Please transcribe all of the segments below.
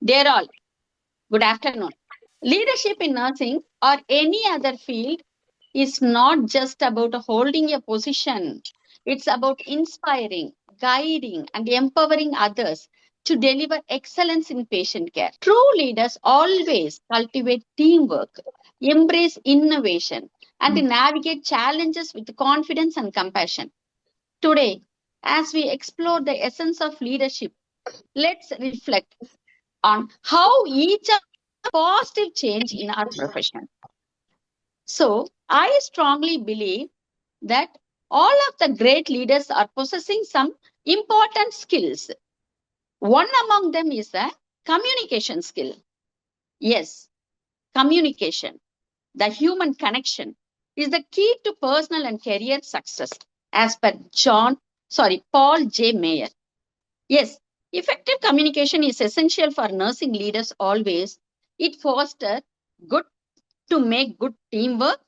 Dear all, good afternoon. Leadership in nursing or any other field is not just about holding a position. It's about inspiring, guiding, and empowering others to deliver excellence in patient care. True leaders always cultivate teamwork, embrace innovation, and navigate challenges with confidence and compassion. Today, as we explore the essence of leadership, let's reflect on how each of positive change in our profession. So I strongly believe that all of the great leaders are possessing some important skills. One among them is the communication skill. Yes, communication, the human connection, is the key to personal and career success, as per Paul J. Mayer. Yes, effective communication is essential for nursing leaders always. It fosters good to make good teamwork,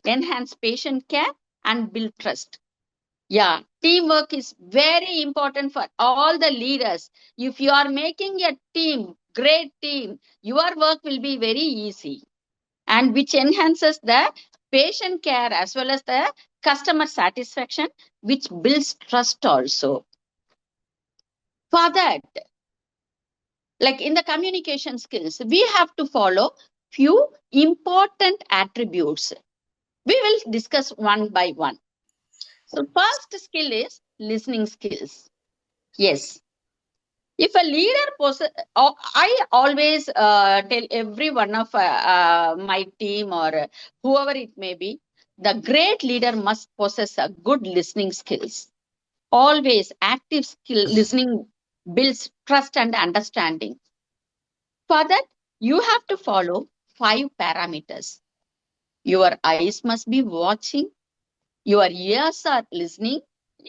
enhance patient care, and build trust. Yeah, teamwork is very important for all the leaders. If you are making a team, great team, your work will be very easy and which enhances the patient care as well as the customer satisfaction, which builds trust also. For that, like in the communication skills, we have to follow few important attributes. We will discuss one by one. So first skill is listening skills. Yes. If a leader I always tell every one of my team or whoever it may be, the great leader must possess a good listening skills. Always active skill listening builds trust and understanding. For that, you have to follow 5 parameters. Your eyes must be watching, your ears are listening,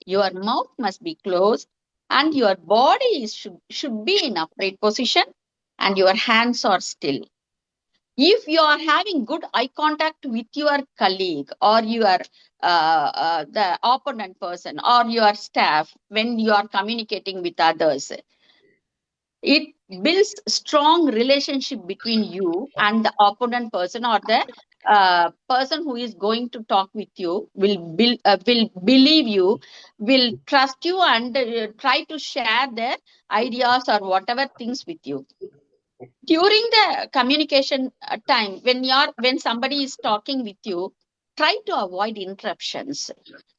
your mouth must be closed, and your body should be in upright position, and your hands are still. If you are having good eye contact with your colleague or your the opponent person or your staff when you are communicating with others, it builds strong relationship between you and the opponent person or the person who is going to talk with you will believe you, will trust you, and try to share their ideas or whatever things with you. During the communication time, when somebody is talking with you, try to avoid interruptions,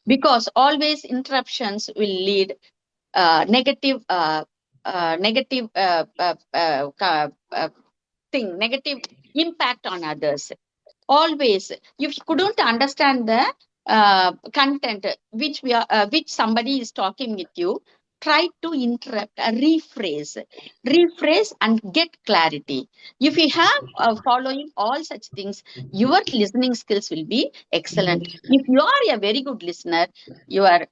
because always interruptions will lead negative negative impact on others. Always, if you couldn't understand the content which somebody is talking with you, try to interrupt, rephrase and get clarity. If you have following all such things, your listening skills will be excellent. If you are a very good listener, your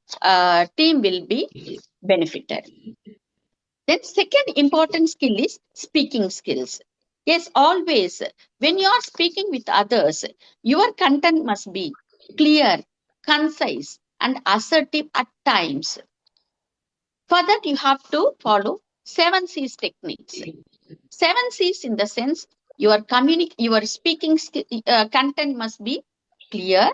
team will be benefited. Then second important skill is speaking skills. Yes, always when you are speaking with others, your content must be clear, concise, and assertive at times. For that, you have to follow 7 C's techniques. 7 C's in the sense your speaking content must be clear.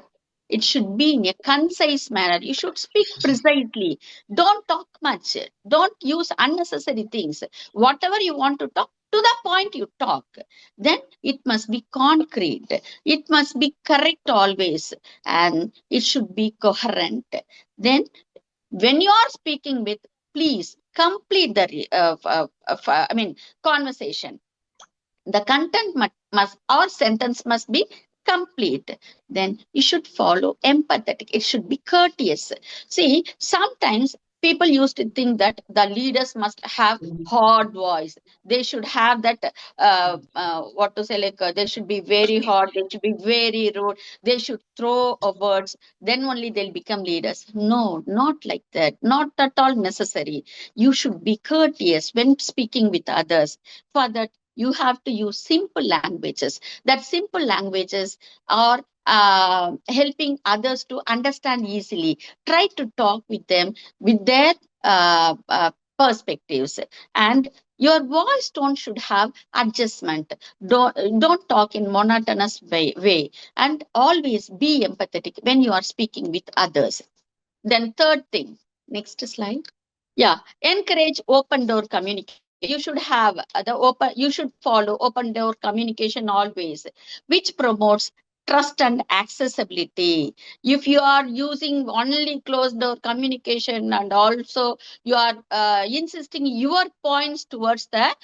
It should be in a concise manner. You should speak precisely. Don't talk much. Don't use unnecessary things. Whatever you want to talk, to the point you talk. Then it must be concrete. It must be correct always. And it should be coherent. Then when you are speaking with, please complete the conversation. The content must or sentence must be complete. Then you should follow empathetic. It should be courteous. See, sometimes people used to think that the leaders must have hard voice. They should have that what to say, like they should be very hard, they should be very rude, they should throw words, then only they'll become leaders. No, not like that, not at all necessary. You should be courteous when speaking with others. For that, you have to use simple languages. That simple languages are helping others to understand easily. Try to talk with them with their perspectives, and Your voice tone should have adjustment. Don't talk in monotonous way, and always be empathetic when you are speaking with others. Then third thing, next slide. Yeah, encourage open door communication. You should have you should follow open door communication always, which promotes trust and accessibility. If you are using only closed door communication and also you are insisting your points towards the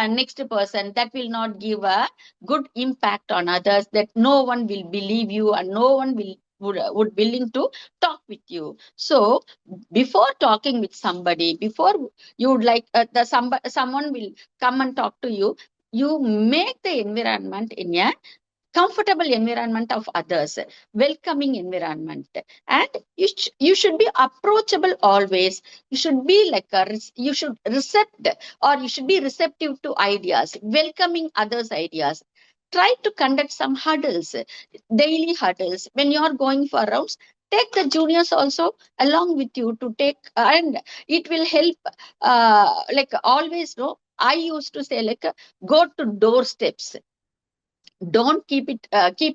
next person, that will not give a good impact on others, that no one will believe you and no one would willing to talk with you. So before talking with somebody, before you would like someone will come and talk to you, you make the environment in a comfortable environment of others, welcoming environment, and you should be approachable always. You should be like you should accept, or you should be receptive to ideas, welcoming others ideas. Try to conduct some huddles, daily huddles. When you are going for rounds, take the juniors also along with you to take, and it will help. Like always, no, I used to say, like, go to doorsteps. Don't keep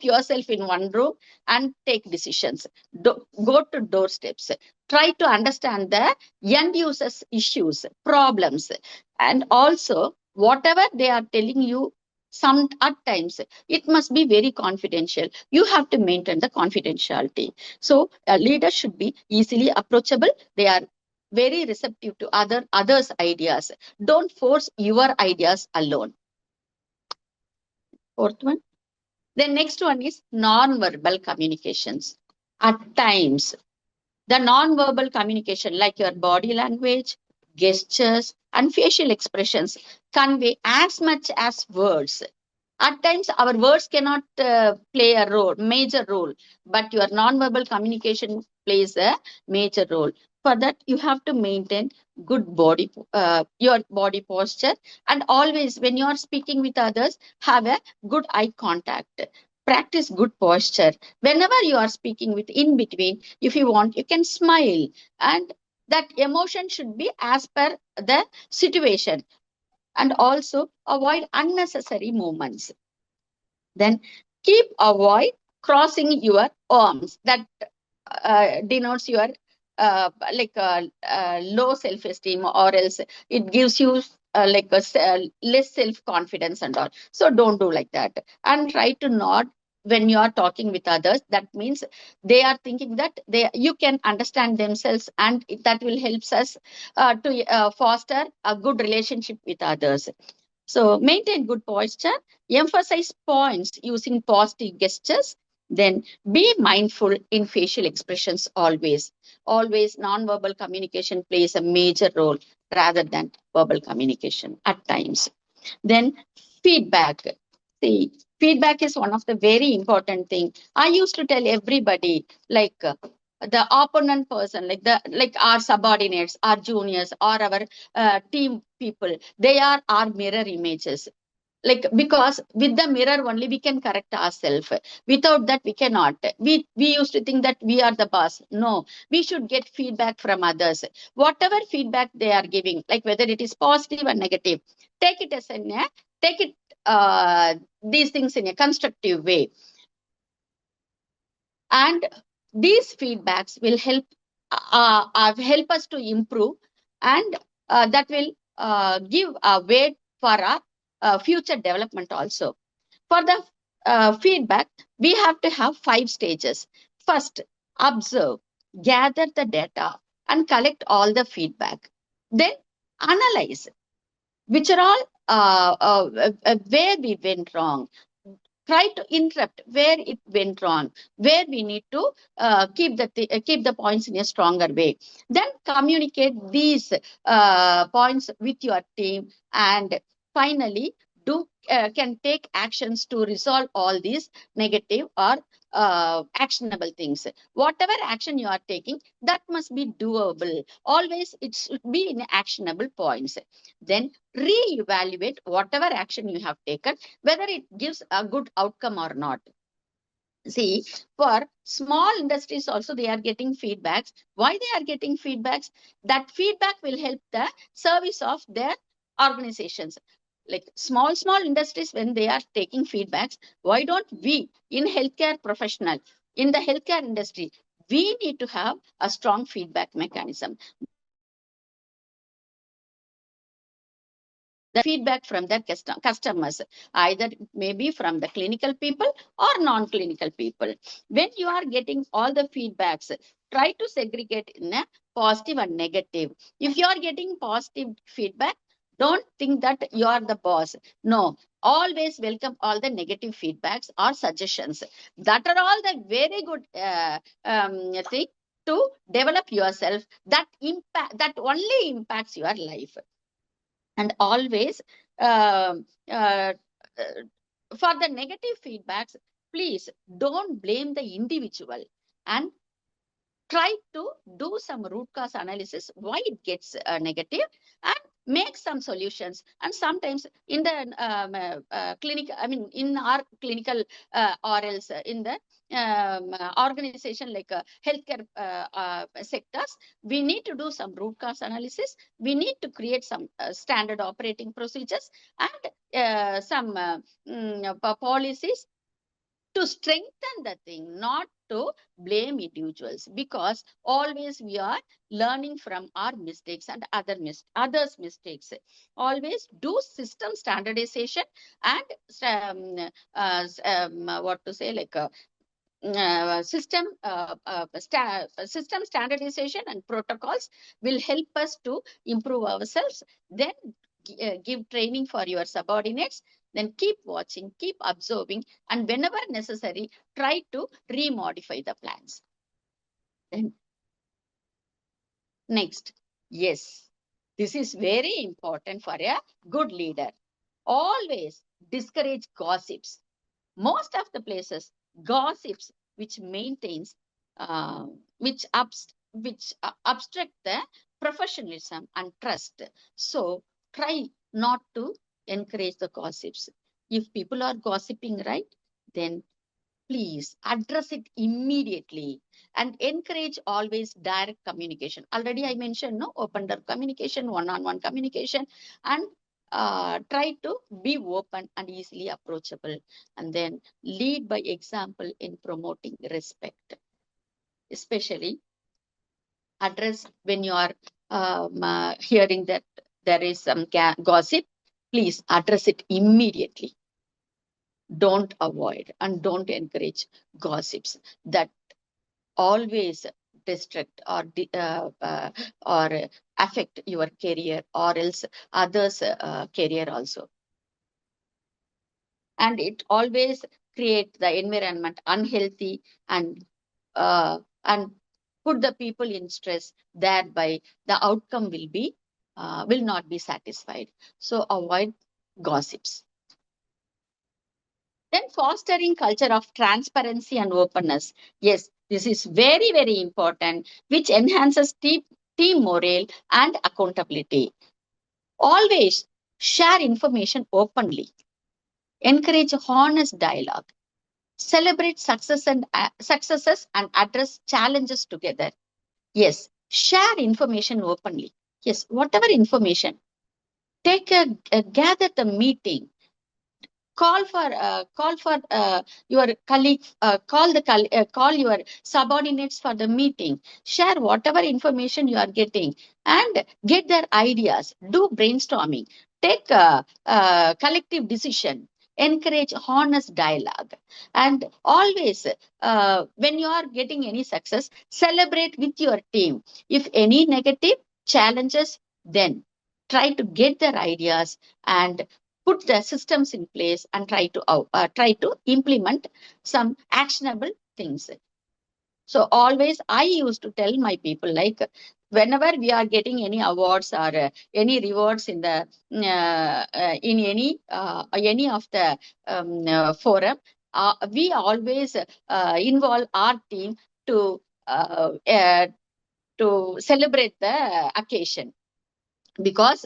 yourself in one room and take decisions. Go to doorsteps. Try to understand the end users issues, problems, and also whatever they are telling you, some at times it must be very confidential. You have to maintain the confidentiality. So a leader should be easily approachable. They are very receptive to others ideas. Don't force your ideas alone. Fourth one. The next one is non-verbal communications. At times, the non-verbal communication, like your body language, gestures, and facial expressions, convey as much as words. At times, our words cannot play a major role, but your non-verbal communication plays a major role. For that, you have to maintain good your body posture, and always when you are speaking with others, have a good eye contact. Practice good posture. Whenever you are speaking with in between, if you want, you can smile, and that emotion should be as per the situation, and also avoid unnecessary movements. Then avoid crossing your arms. That denotes your low self-esteem, or else it gives you less self-confidence and all. So don't do like that. And try to nod when you are talking with others. That means they are thinking that you can understand themselves, and that will help us to foster a good relationship with others. So maintain good posture, emphasize points using positive gestures, then be mindful in facial expressions always. Always nonverbal communication plays a major role rather than verbal communication at times. Then feedback. See, feedback is one of the very important thing. I used to tell everybody, like the opponent person, like our subordinates, our juniors, or our team people, they are our mirror images. Like, because with the mirror only we can correct ourselves, without that we cannot. We used to think that we are the boss. No, we should get feedback from others. Whatever feedback they are giving, like whether it is positive or negative, take it as take it these things in a constructive way, and these feedbacks will help us to improve, and that will give a way for our future development also. For the feedback, we have to have 5 stages. First, observe, gather the data, and collect all the feedback. Then, analyze, which are all where we went wrong. Try to interrupt where it went wrong, where we need to keep the points in a stronger way. Then communicate these points with your team, and finally do can take actions to resolve all these negative or actionable things. Whatever action you are taking, that must be doable. Always it should be in actionable points. Then re-evaluate whatever action you have taken, whether it gives a good outcome or not. See, for small industries also, they are getting feedbacks. Why they are getting feedbacks? That feedback will help the service of their organizations, like small industries, when they are taking feedbacks, why don't we in healthcare professional, in the healthcare industry, we need to have a strong feedback mechanism. The feedback from their customers, either maybe from the clinical people or non-clinical people. When you are getting all the feedbacks, try to segregate in a positive and negative. If you are getting positive feedback, don't think that you are the boss. No, always welcome all the negative feedbacks or suggestions. That are all the very good thing to develop yourself. That only impacts your life. And always uh, uh, for the negative feedbacks, please don't blame the individual, and try to do some root cause analysis why it gets negative, and make some solutions. And sometimes in the clinic, I mean in our clinical or else in the organization, like healthcare sectors, we need to do some root cause analysis. We need to create some standard operating procedures and some policies to strengthen the thing, not to blame individuals, because always we are learning from our mistakes and others' mistakes. Always do system standardization and what to say, like system standardization and protocols will help us to improve ourselves. Then give training for your subordinates. Then keep watching, keep observing, and whenever necessary, try to remodify the plans. Then next, yes, this is very important for a good leader. Always discourage gossips. Most of the places, gossips which maintains which obstruct the professionalism and trust. So try not to encourage the gossips. If people are gossiping, right, then please address it immediately and encourage always direct communication. Already I mentioned, no, open door communication, one-on-one communication, and try to be open and easily approachable. And then lead by example in promoting respect. Especially address when you are hearing that there is some gossip, please address it immediately. Don't avoid and don't encourage gossips that always distract or affect your career or else others career also. And it always create the environment unhealthy, and put the people in stress, thereby the outcome will not be satisfied. So avoid gossips. Then fostering culture of transparency and openness. Yes, this is very, very important, which enhances team morale and accountability. Always share information openly. Encourage honest dialogue. Celebrate successes and address challenges together. Yes, share information openly. Yes, whatever information. Gather the meeting. Call for your colleague, call your subordinates for the meeting. Share whatever information you are getting and get their ideas. Do brainstorming. Take a collective decision. Encourage honest dialogue. And always, when you are getting any success, celebrate with your team. If any negative challenges, then try to get their ideas and put the systems in place and try to implement some actionable things. So always I used to tell my people, like whenever we are getting any awards or any rewards in the in any of the forum, we always involve our team to uh, uh, to celebrate the occasion, because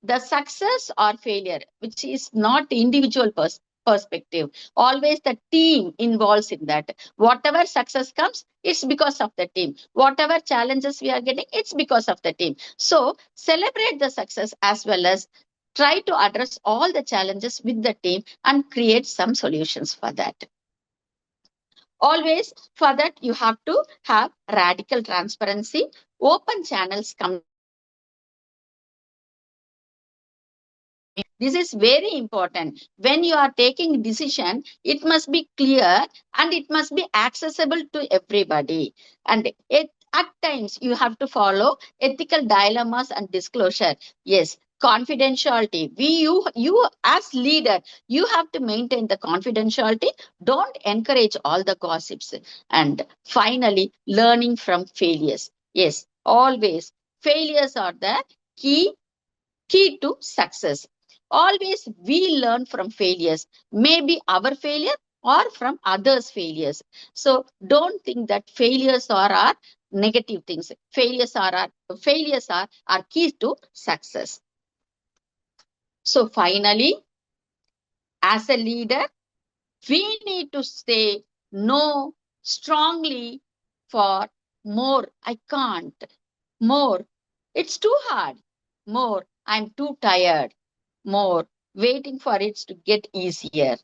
the success or failure, which is not individual perspective, always the team involves in that. Whatever success comes, it's because of the team. Whatever challenges we are getting, it's because of the team. So celebrate the success as well as Try to address all the challenges with the team and create some solutions for that. Always, for that, you have to have radical transparency, open channels communication, this is very important. When you are taking decision, it must be clear and it must be accessible to everybody. And at times you have to follow ethical dilemmas and disclosure. Yes, confidentiality. You as leader, you have to maintain the confidentiality. Don't encourage all the gossips. And finally, learning from failures. Yes, always failures are the key to success. Always we learn from failures, maybe our failure or from others' failures. So don't think that failures are negative things. Failures are key to success. So finally, as a leader, we need to say no strongly for more. I can't. More. It's too hard. More. I'm too tired. More, waiting for it to get easier.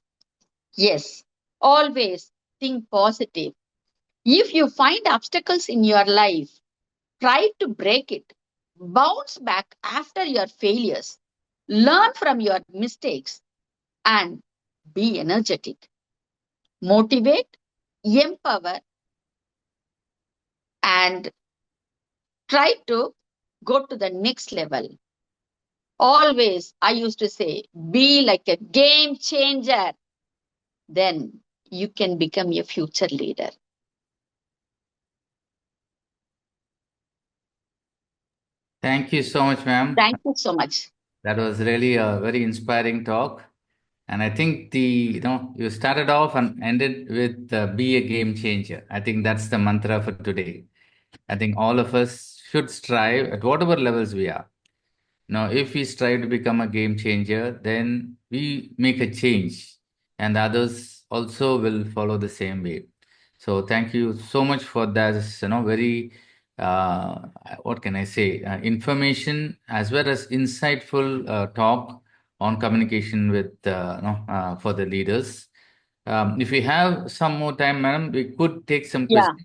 Yes, always think positive. If you find obstacles in your life, try to break it. Bounce back after your failures. Learn from your mistakes and be energetic. Motivate, empower, and try to go to the next level. Always, I used to say, be like a game changer. Then you can become a future leader. Thank you so much, ma'am. Thank you so much. That was really a very inspiring talk. And I think you started off and ended with be a game changer. I think that's the mantra for today. I think all of us should strive at whatever levels we are. Now, if we strive to become a game changer, then we make a change, and others also will follow the same way. So, thank you so much for that. Very what can I say? Information as well as insightful talk on communication with for the leaders. If we have some more time, madam, we could take some Yeah, questions.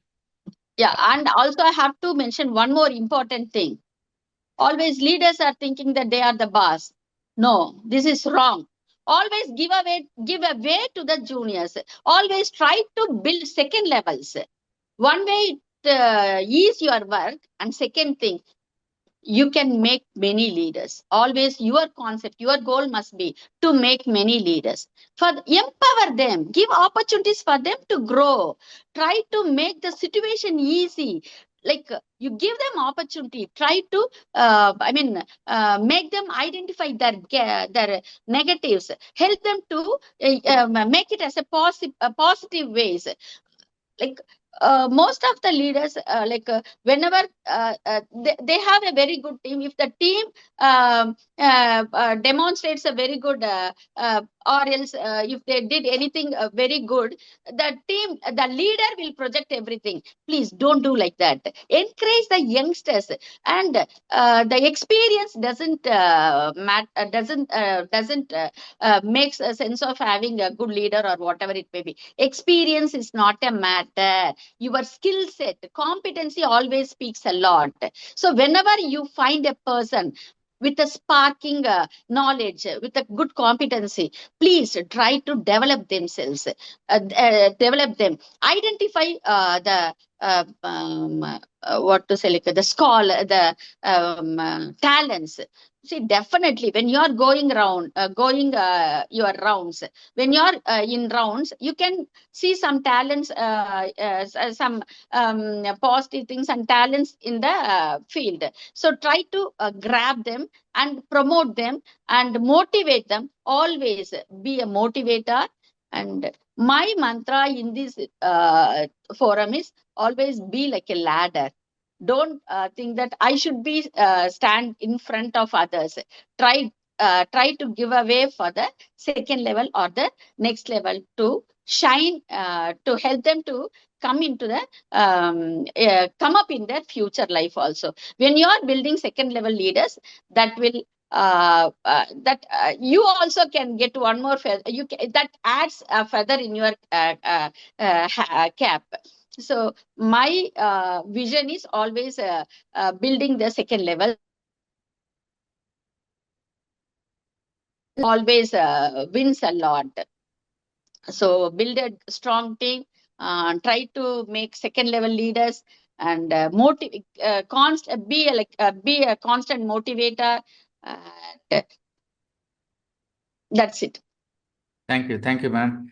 yeah. And also, I have to mention one more important thing. Always leaders are thinking that they are the boss. No, this is wrong. Always give away to the juniors. Always try to build second levels. One way it is your work, and second thing, you can make many leaders. Always your concept, your goal must be to make many leaders. For empower them, give opportunities for them to grow. Try to make the situation easy. Like you give them opportunity. Try to, make them identify their negatives. Help them to make it as a positive ways. Like most of the leaders whenever they have a very good team, if the team demonstrates a very good or else if they did anything very good, the leader will project everything. Please don't do like that. Encourage the youngsters, and the experience doesn't makes a sense of having a good leader or whatever it may be. Experience is not a matter. Your skill set, competency always speaks a lot. So whenever you find a person with a sparking knowledge, with a good competency, please try to develop themselves, develop them. Identify what to say, like the scholar, the talents. See, definitely when you are going your rounds, when you are in rounds, you can see some talents, some positive things and talents in the field. So try to grab them and promote them and motivate them. Always be a motivator. And my mantra in this forum is always be like a ladder. Don't think that I should be stand in front of others. Try to give away for the second level or the next level to shine, to help them to come into the come up in their future life also. When you are building second level leaders, that will you also can get one more feather. That adds a feather in your cap. So my vision is always building the second level. Always wins a lot. So build a strong team, try to make second level leaders, and be a constant motivator. Uh, that's it. Thank you, ma'am.